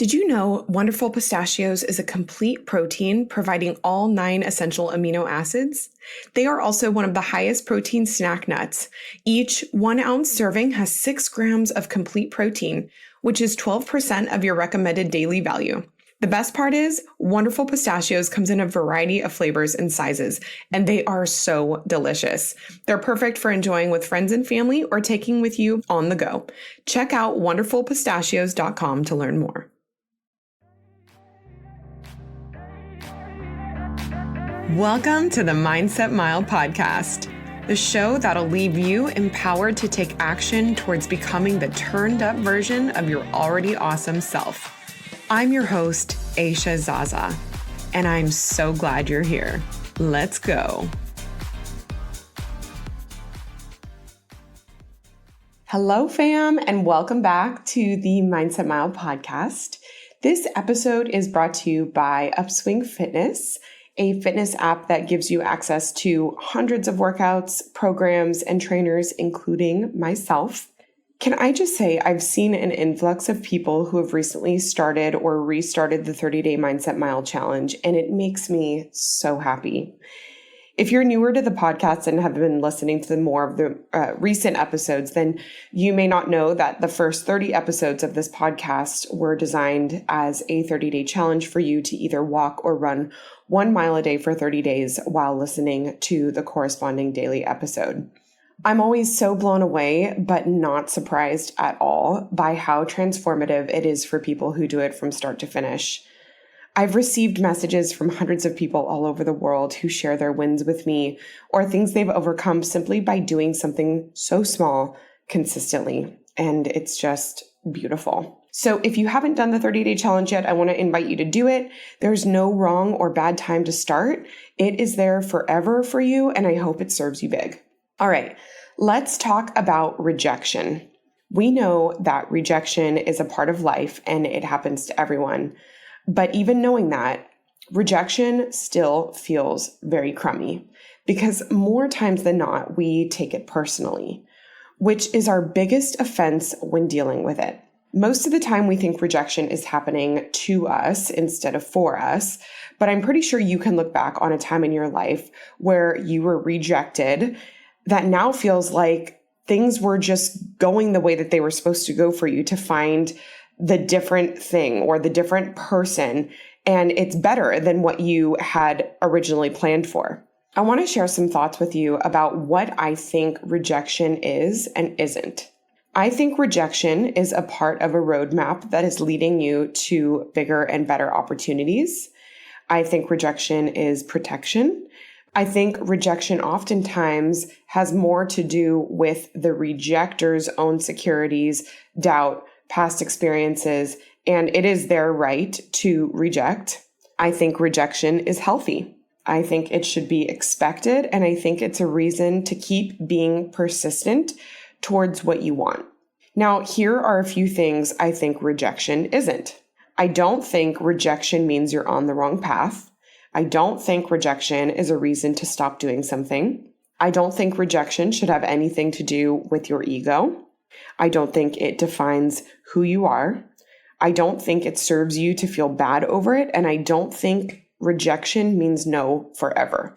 Did you know Wonderful Pistachios is a complete protein providing all 9 essential amino acids? They are also one of the highest protein snack nuts. Each 1 ounce serving has 6 grams of complete protein, which is 12% of your recommended daily value. The best part is, Wonderful Pistachios comes in a variety of flavors and sizes, and they are so delicious. They're perfect for enjoying with friends and family or taking with you on the go. Check out wonderfulpistachios.com to learn more. Welcome to the Mindset Mile podcast, the show that'll leave you empowered to take action towards becoming the turned up version of your already awesome self. I'm your host, Aisha Zaza, and I'm so glad you're here. Let's go. Hello, fam, and welcome back to the Mindset Mile podcast. This episode is brought to you by Upswing Fitness, a fitness app that gives you access to hundreds of workouts, programs, and trainers, including myself. Can I just say I've seen an influx of people who have recently started or restarted the 30-day Mindset Mile challenge, and it makes me so happy. If you're newer to the podcast and have been listening to more of the recent episodes, then you may not know that the first 30 episodes of this podcast were designed as a 30-day challenge for you to either walk or run 1 mile a day for 30 days while listening to the corresponding daily episode. I'm always so blown away, but not surprised at all by how transformative it is for people who do it from start to finish. I've received messages from hundreds of people all over the world who share their wins with me or things they've overcome simply by doing something so small consistently. And it's just beautiful. So if you haven't done the 30-day challenge yet, I want to invite you to do it. There's no wrong or bad time to start. It is there forever for you, and I hope it serves you big. All right, let's talk about rejection. We know that rejection is a part of life and it happens to everyone. But even knowing that, rejection still feels very crummy because more times than not, we take it personally, which is our biggest offense when dealing with it. Most of the time, we think rejection is happening to us instead of for us, but I'm pretty sure you can look back on a time in your life where you were rejected that now feels like things were just going the way that they were supposed to go for you to find the different thing or the different person, and it's better than what you had originally planned for. I want to share some thoughts with you about what I think rejection is and isn't. I think rejection is a part of a roadmap that is leading you to bigger and better opportunities. I think rejection is protection. I think rejection oftentimes has more to do with the rejector's own insecurities, doubt, past experiences, and it is their right to reject. I think rejection is healthy. I think it should be expected, and I think it's a reason to keep being persistent towards what you want. Now, here are a few things I think rejection isn't. I don't think rejection means you're on the wrong path. I don't think rejection is a reason to stop doing something. I don't think rejection should have anything to do with your ego. I don't think it defines who you are. I don't think it serves you to feel bad over it. And I don't think rejection means no forever.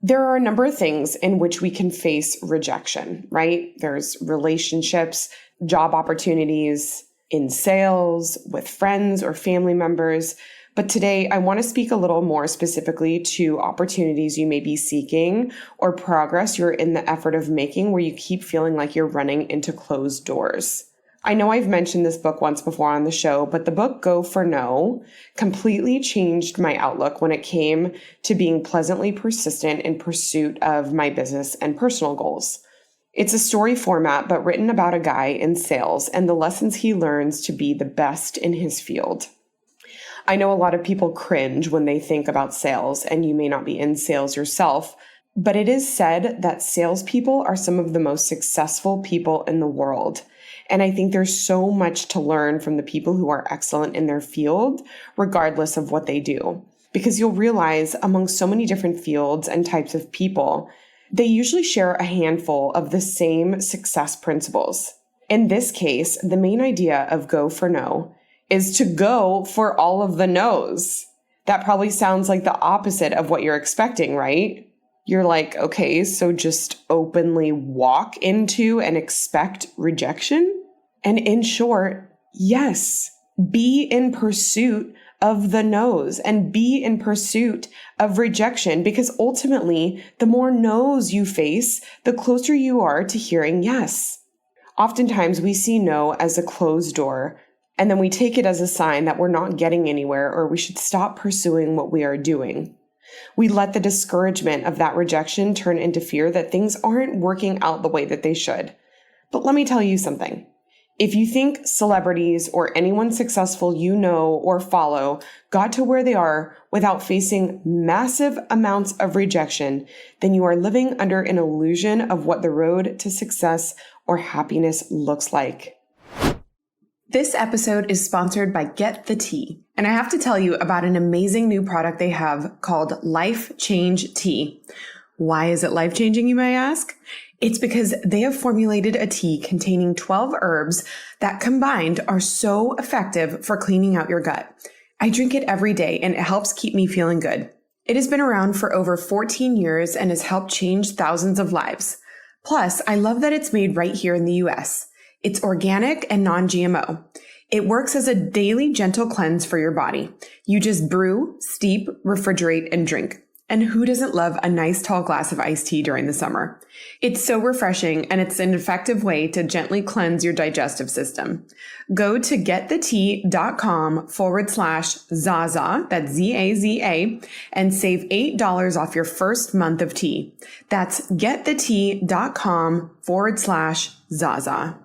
There are a number of things in which we can face rejection, right? There's relationships, job opportunities, in sales, with friends or family members. But today, I want to speak a little more specifically to opportunities you may be seeking or progress you're in the effort of making where you keep feeling like you're running into closed doors. I know I've mentioned this book once before on the show, but the book Go for No completely changed my outlook when it came to being pleasantly persistent in pursuit of my business and personal goals. It's a story format, but written about a guy in sales and the lessons he learns to be the best in his field. I know a lot of people cringe when they think about sales, and you may not be in sales yourself, but it is said that salespeople are some of the most successful people in the world. And I think there's so much to learn from the people who are excellent in their field, regardless of what they do. Because you'll realize among so many different fields and types of people, they usually share a handful of the same success principles. In this case, the main idea of Go for No is to go for all of the no's. That probably sounds like the opposite of what you're expecting, right? You're like, okay, so just openly walk into and expect rejection? And in short, yes, be in pursuit of the no's and be in pursuit of rejection, because ultimately, the more no's you face, the closer you are to hearing yes. Oftentimes, we see no as a closed door, and then we take it as a sign that we're not getting anywhere or we should stop pursuing what we are doing. We let the discouragement of that rejection turn into fear that things aren't working out the way that they should. But let me tell you something. If you think celebrities or anyone successful you know or follow got to where they are without facing massive amounts of rejection, then you are living under an illusion of what the road to success or happiness looks like. This episode is sponsored by Get the Tea, and I have to tell you about an amazing new product they have called Life Change Tea. Why is it life-changing, you may ask? It's because they have formulated a tea containing 12 herbs that combined are so effective for cleaning out your gut. I drink it every day and it helps keep me feeling good. It has been around for over 14 years and has helped change thousands of lives. Plus, I love that it's made right here in the US. It's organic and non-GMO. It works as a daily gentle cleanse for your body. You just brew, steep, refrigerate, and drink. And who doesn't love a nice tall glass of iced tea during the summer? It's so refreshing, and it's an effective way to gently cleanse your digestive system. Go to getthetea.com/Zaza, that's Z-A-Z-A, and save $8 off your first month of tea. That's getthetea.com/Zaza.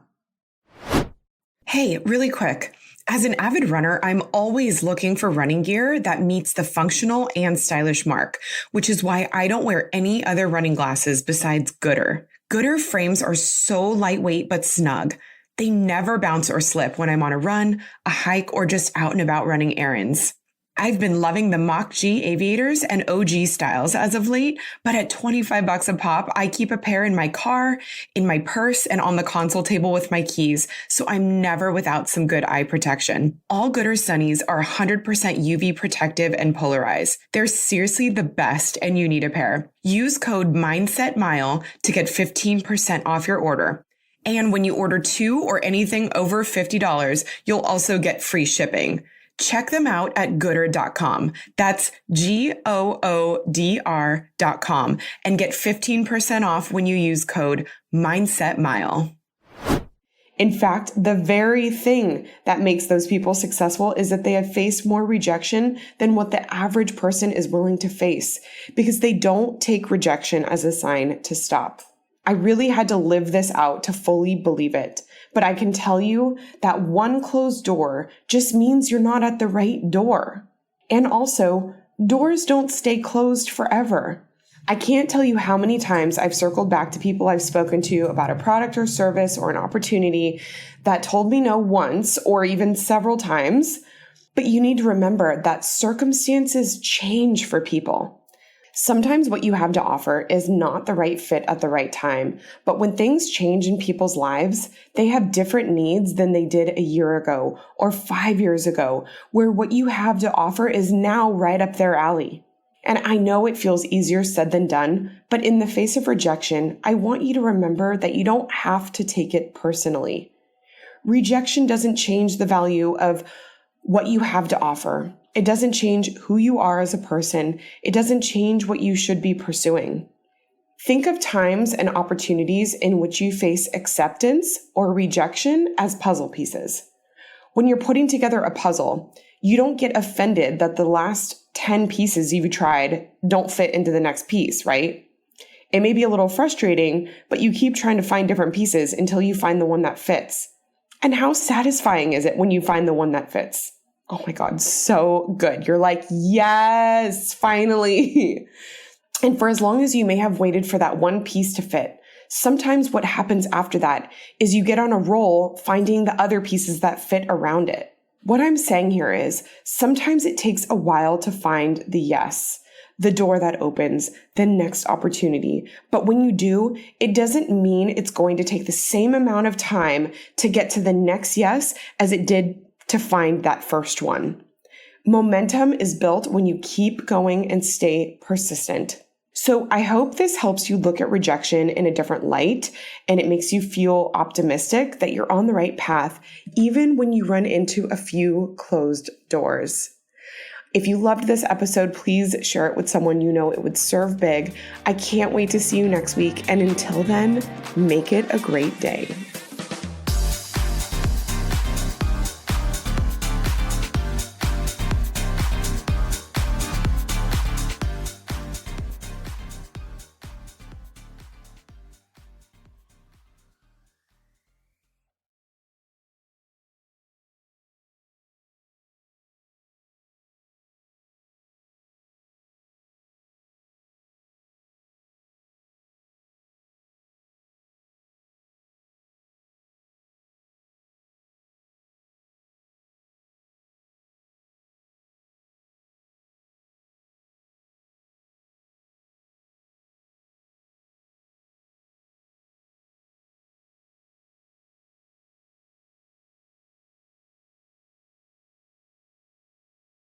Hey, really quick. As an avid runner, I'm always looking for running gear that meets the functional and stylish mark, which is why I don't wear any other running glasses besides Gooder. Gooder frames are so lightweight but snug. They never bounce or slip when I'm on a run, a hike, or just out and about running errands. I've been loving the Mach G aviators and OG styles as of late, but at $25 a pop, I keep a pair in my car, in my purse, and on the console table with my keys, so I'm never without some good eye protection. All Gooder Sunnies are 100% UV protective and polarized. They're seriously the best, and you need a pair. Use code MindsetMile to get 15% off your order. And when you order 2 or anything over $50, you'll also get free shipping. Check them out at gooder.com. That's GOODR.com and get 15% off when you use code MindsetMile. In fact, the very thing that makes those people successful is that they have faced more rejection than what the average person is willing to face, because they don't take rejection as a sign to stop. I really had to live this out to fully believe it. But I can tell you that one closed door just means you're not at the right door. And also, doors don't stay closed forever. I can't tell you how many times I've circled back to people I've spoken to about a product or service or an opportunity that told me no once or even several times. But you need to remember that circumstances change for people. Sometimes what you have to offer is not the right fit at the right time, but when things change in people's lives, they have different needs than they did a year ago or 5 years ago, where what you have to offer is now right up their alley. And I know it feels easier said than done, but in the face of rejection, I want you to remember that you don't have to take it personally. Rejection doesn't change the value of what you have to offer. It doesn't change who you are as a person. It doesn't change what you should be pursuing. Think of times and opportunities in which you face acceptance or rejection as puzzle pieces. When you're putting together a puzzle, you don't get offended that the last 10 pieces you've tried don't fit into the next piece, right? It may be a little frustrating, but you keep trying to find different pieces until you find the one that fits. And how satisfying is it when you find the one that fits? Oh my God, so good. You're like, yes, finally. And for as long as you may have waited for that one piece to fit, sometimes what happens after that is you get on a roll finding the other pieces that fit around it. What I'm saying here is sometimes it takes a while to find the yes, the door that opens, the next opportunity. But when you do, it doesn't mean it's going to take the same amount of time to get to the next yes as it did to to find that first one. Momentum is built when you keep going and stay persistent. So I hope this helps you look at rejection in a different light, and it makes you feel optimistic that you're on the right path, even when you run into a few closed doors. If you loved this episode, please share it with someone you know it would serve big. I can't wait to see you next week. And until then, make it a great day.